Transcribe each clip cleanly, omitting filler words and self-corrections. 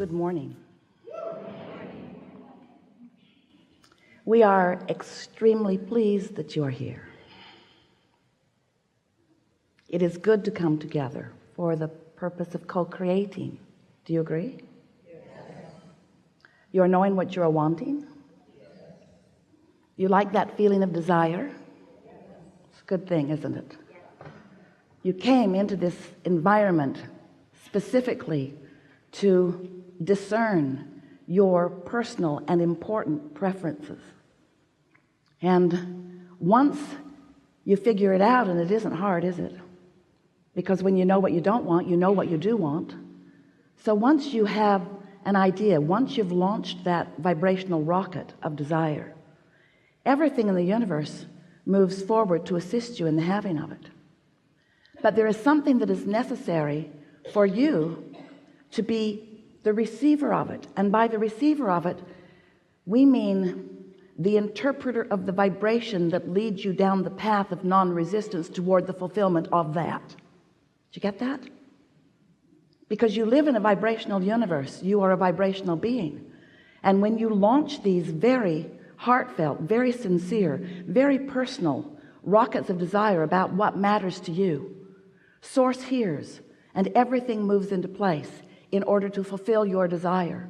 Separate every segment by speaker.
Speaker 1: Good morning. We are extremely pleased that you're here. It is good to come together for the purpose of co-creating. Do you agree? Yes. You're knowing what you're wanting? Yes. You like that feeling of desire? Yes. It's a good thing, isn't it? Yes. You came into this environment specifically to discern your personal and important preferences. And once you figure it out, and it isn't hard, is it? Because when you know what you don't want, you know what you do want. So once you have an idea, once you've launched that vibrational rocket of desire, everything in the universe moves forward to assist you in the having of it. But there is something that is necessary for you to be the receiver of it. And by the receiver of it, we mean the interpreter of the vibration that leads you down the path of non-resistance toward the fulfillment of that. Did you get that? Because you live in a vibrational universe. You are a vibrational being. And when you launch these very heartfelt, very sincere, very personal rockets of desire about what matters to you, Source hears, and everything moves into place in order to fulfill your desire.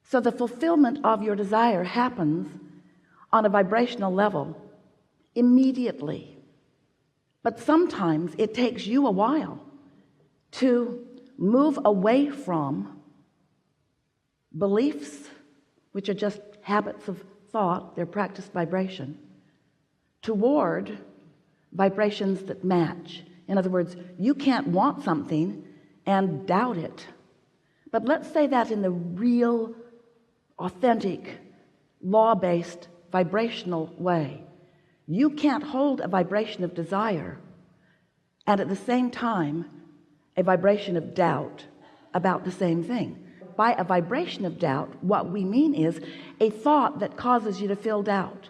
Speaker 1: So the fulfillment of your desire happens on a vibrational level immediately. But sometimes it takes you a while to move away from beliefs, which are just habits of thought, they're practiced vibration, toward vibrations that match. In other words, you can't want something and doubt it. But let's say that in the real, authentic, law-based, vibrational way. You can't hold a vibration of desire and at the same time a vibration of doubt about the same thing. By a vibration of doubt, what we mean is a thought that causes you to feel doubt,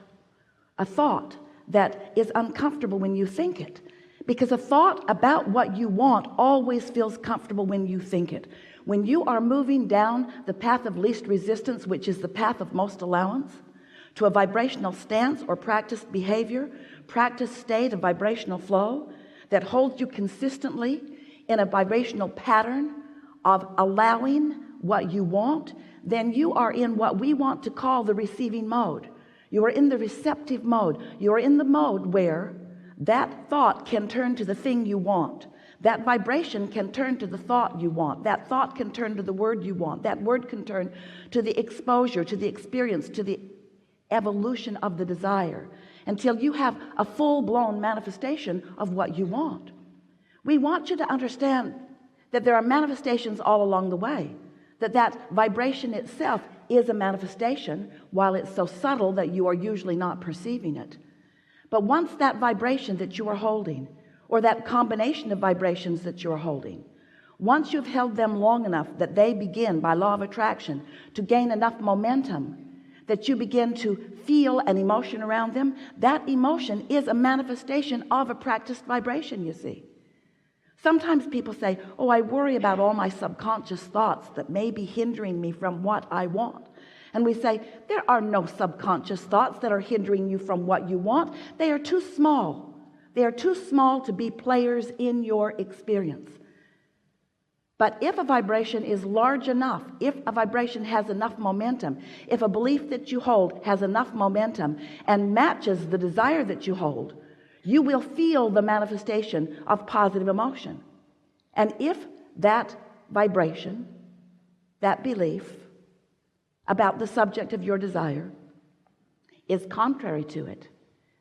Speaker 1: a thought that is uncomfortable when you think it. Because a thought about what you want always feels comfortable when you think it. When you are moving down the path of least resistance, which is the path of most allowance, to a vibrational stance or practiced behavior, practiced state of vibrational flow that holds you consistently in a vibrational pattern of allowing what you want, then you are in what we want to call the receiving mode. You are in the receptive mode. You are in the mode where that thought can turn to the thing you want. That vibration can turn to the thought you want. That thought can turn to the word you want. That word can turn to the exposure, to the experience, to the evolution of the desire, until you have a full-blown manifestation of what you want. We want you to understand that there are manifestations all along the way, that vibration itself is a manifestation, while it's so subtle that you are usually not perceiving it. But once that vibration that you are holding, or that combination of vibrations that you're holding, once you've held them long enough that they begin by law of attraction to gain enough momentum that you begin to feel an emotion around them, that emotion is a manifestation of a practiced vibration, you see. Sometimes people say, oh, I worry about all my subconscious thoughts that may be hindering me from what I want. And we say, there are no subconscious thoughts that are hindering you from what you want. They are too small. They are too small to be players in your experience. But if a vibration is large enough, if a vibration has enough momentum, if a belief that you hold has enough momentum and matches the desire that you hold, you will feel the manifestation of positive emotion. And if that vibration, that belief about the subject of your desire is contrary to it,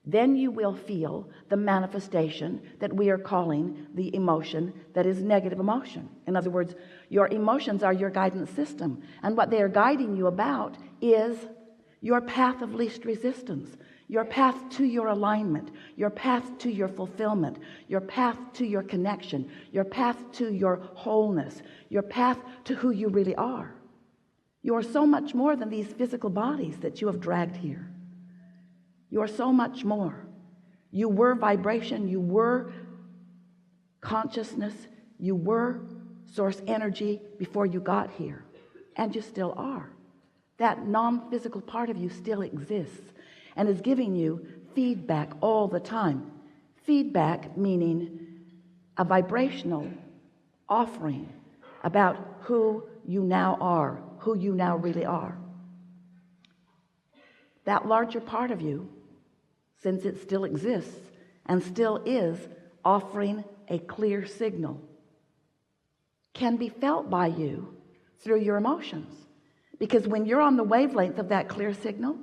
Speaker 1: then you will feel the manifestation that we are calling the emotion that is negative emotion. In other words, your emotions are your guidance system, and what they are guiding you about is your path of least resistance, your path to your alignment, your path to your fulfillment, your path to your connection, your path to your wholeness, your path to who you really are. You are so much more than these physical bodies that you have dragged here. You are so much more. You were vibration, you were consciousness, you were source energy before you got here, and you still are. That non-physical part of you still exists and is giving you feedback all the time. Feedback meaning a vibrational offering about who you now are, who you now really are. That larger part of you, since it still exists and still is offering a clear signal, can be felt by you through your emotions. Because when you're on the wavelength of that clear signal,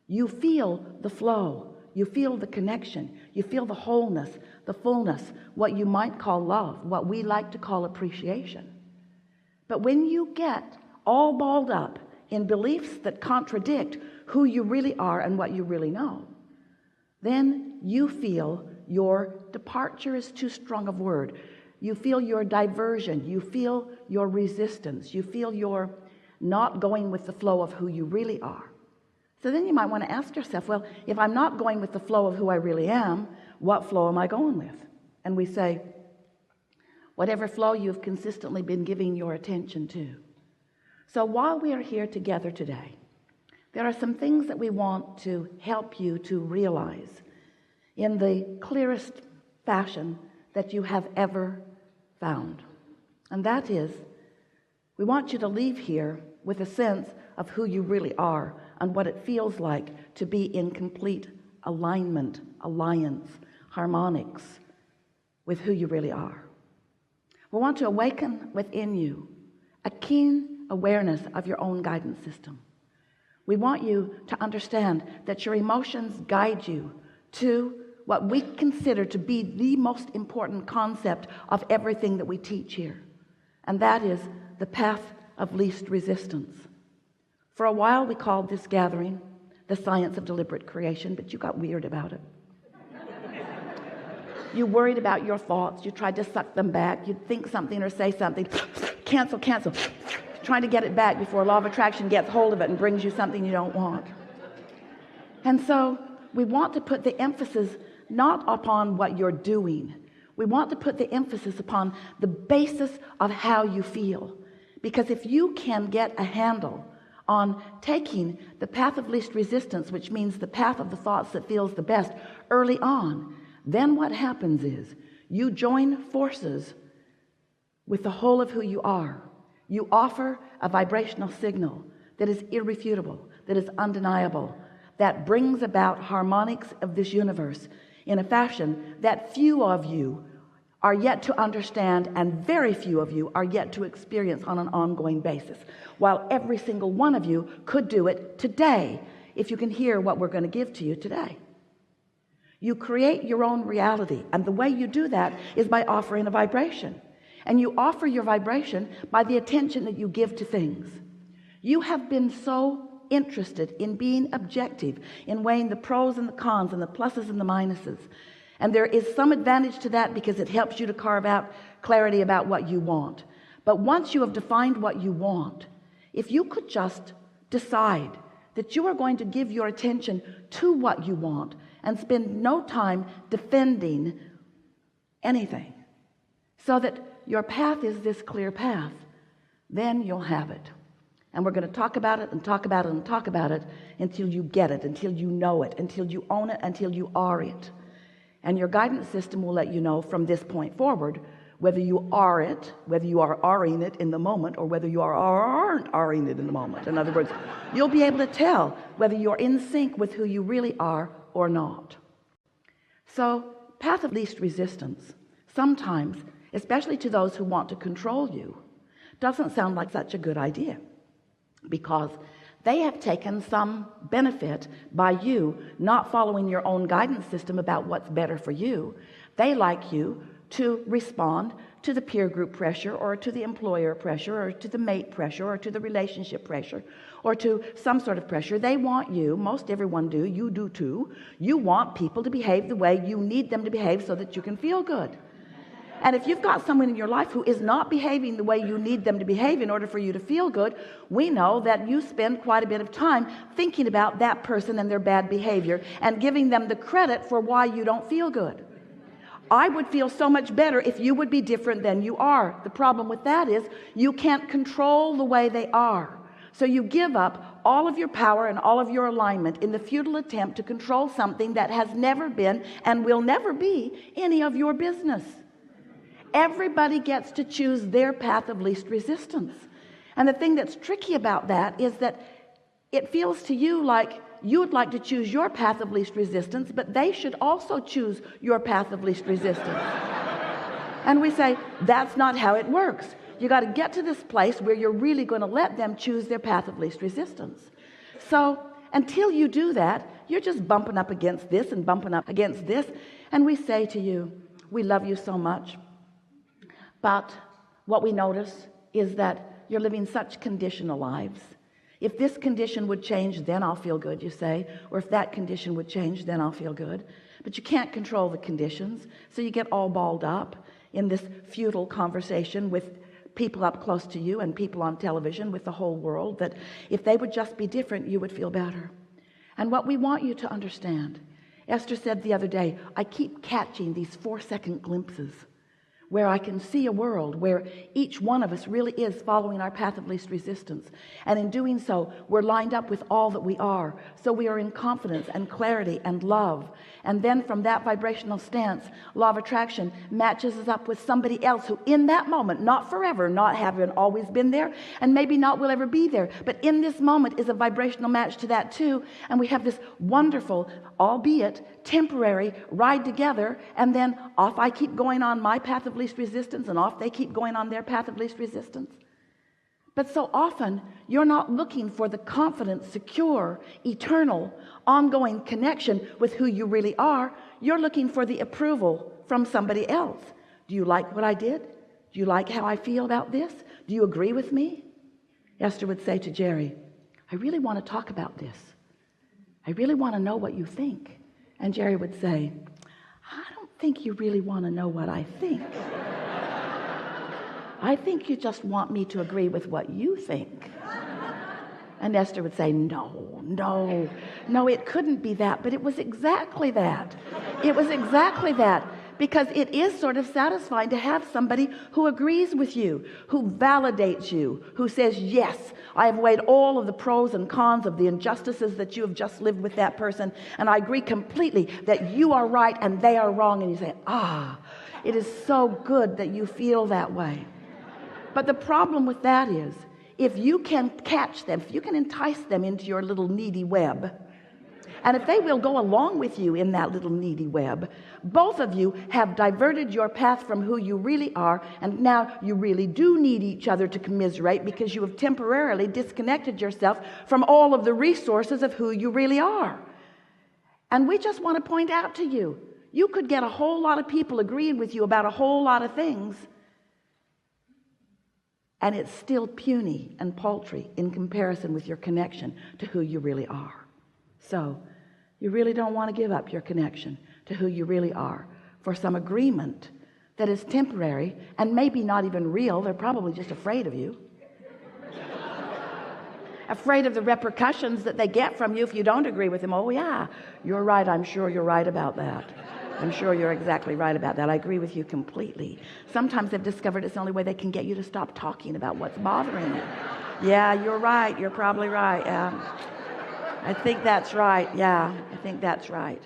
Speaker 1: you feel the flow, you feel the connection, you feel the wholeness, the fullness, what you might call love, what we like to call appreciation. But when you get all balled up in beliefs that contradict who you really are and what you really know, then you feel your departure is too strong a word. You feel your diversion, you feel your resistance, you feel your not going with the flow of who you really are. So then you might want to ask yourself, well, if I'm not going with the flow of who I really am, what flow am I going with? And we say, whatever flow you've consistently been giving your attention to. So while we are here together today, there are some things that we want to help you to realize in the clearest fashion that you have ever found. And that is, we want you to leave here with a sense of who you really are and what it feels like to be in complete alignment, alliance, harmonics with who you really are. We want to awaken within you a keen awareness of your own guidance system. We want you to understand that your emotions guide you to what we consider to be the most important concept of everything that we teach here, and that is the path of least resistance. For a while we called this gathering the science of deliberate creation, but you got weird about it. You worried about your thoughts, you tried to suck them back, you'd think something or say something, cancel, trying to get it back before law of attraction gets hold of it and brings you something you don't want. And so we want to put the emphasis not upon what you're doing. We want to put the emphasis upon the basis of how you feel. Because if you can get a handle on taking the path of least resistance, which means the path of the thoughts that feels the best early on, then what happens is you join forces with the whole of who you are. You offer a vibrational signal that is irrefutable, that is undeniable, that brings about harmonics of this universe in a fashion that few of you are yet to understand and very few of you are yet to experience on an ongoing basis, while every single one of you could do it today if you can hear what we're going to give to you today. You create your own reality, and the way you do that is by offering a vibration. And you offer your vibration by the attention that you give to things. You have been so interested in being objective, in weighing the pros and the cons and the pluses and the minuses. And there is some advantage to that because it helps you to carve out clarity about what you want. But once you have defined what you want, if you could just decide that you are going to give your attention to what you want and spend no time defending anything, so that your path is this clear path, then you'll have it. And we're going to talk about it and talk about it and talk about it until you get it, until you know it, until you own it, until you are it. And your guidance system will let you know from this point forward whether you are it, whether you are are-ing it in the moment, or whether you aren't are-ing it in the moment. In other words, you'll be able to tell whether you're in sync with who you really are or not. So, path of least resistance, sometimes, especially to those who want to control you, doesn't sound like such a good idea, because they have taken some benefit by you not following your own guidance system about what's better for you. They like you to respond to the peer group pressure, or to the employer pressure, or to the mate pressure, or to the relationship pressure, or to some sort of pressure. They want you, most everyone do, you do too, you want people to behave the way you need them to behave so that you can feel good. And if you've got someone in your life who is not behaving the way you need them to behave in order for you to feel good, we know that you spend quite a bit of time thinking about that person and their bad behavior and giving them the credit for why you don't feel good. I would feel so much better if you would be different than you are. The problem with that is you can't control the way they are. So you give up all of your power and all of your alignment in the futile attempt to control something that has never been and will never be any of your business. Everybody gets to choose their path of least resistance. And the thing that's tricky about that is that it feels to you like you would like to choose your path of least resistance, but they should also choose your path of least resistance. And we say, that's not how it works. You got to get to this place where you're really going to let them choose their path of least resistance. So until you do that, you're just bumping up against this and bumping up against this. And we say to you, we love you so much. But what we notice is that you're living such conditional lives. If this condition would change, then I'll feel good, you say. Or if that condition would change, then I'll feel good. But you can't control the conditions. So you get all balled up in this futile conversation with people up close to you and people on television, with the whole world, that if they would just be different, you would feel better. And what we want you to understand, Esther said the other day, I keep catching these 4-second glimpses where I can see a world where each one of us really is following our path of least resistance. And in doing so, we're lined up with all that we are. So we are in confidence and clarity and love. And then from that vibrational stance, law of attraction matches us up with somebody else who in that moment, not forever, not having always been there, and maybe not will ever be there, but in this moment is a vibrational match to that too. And we have this wonderful, albeit temporary, ride together. And then off I keep going on my path of least resistance, and off they keep going on their path of least resistance. But so often you're not looking for the confident, secure, eternal, ongoing connection with who you really are. You're looking for the approval from somebody else. Do you like what I did? Do you like how I feel about this? Do you agree with me? Esther would say to Jerry, I really want to talk about this. I really want to know what you think. And Jerry would say, I don't think you really want to know what I think. I think you just want me to agree with what you think. And Esther would say, no, it couldn't be that. But it was exactly that. It was exactly that. Because it is sort of satisfying to have somebody who agrees with you, who validates you, who says, yes, I have weighed all of the pros and cons of the injustices that you have just lived with that person, and I agree completely that you are right and they are wrong. And you say, it is so good that you feel that way. But the problem with that is, if you can catch them, if you can entice them into your little needy web, and if they will go along with you in that little needy web, both of you have diverted your path from who you really are, and now you really do need each other to commiserate because you have temporarily disconnected yourself from all of the resources of who you really are. And we just want to point out to you, you could get a whole lot of people agreeing with you about a whole lot of things, and it's still puny and paltry in comparison with your connection to who you really are. So you really don't want to give up your connection to who you really are for some agreement that is temporary and maybe not even real. They're probably just afraid of you. Afraid of the repercussions that they get from you if you don't agree with them. Oh yeah, you're right. I'm sure you're right about that. I'm sure you're exactly right about that. I agree with you completely. Sometimes they've discovered it's the only way they can get you to stop talking about what's bothering you. Yeah, you're right. You're probably right. I think that's right. Yeah, I think that's right.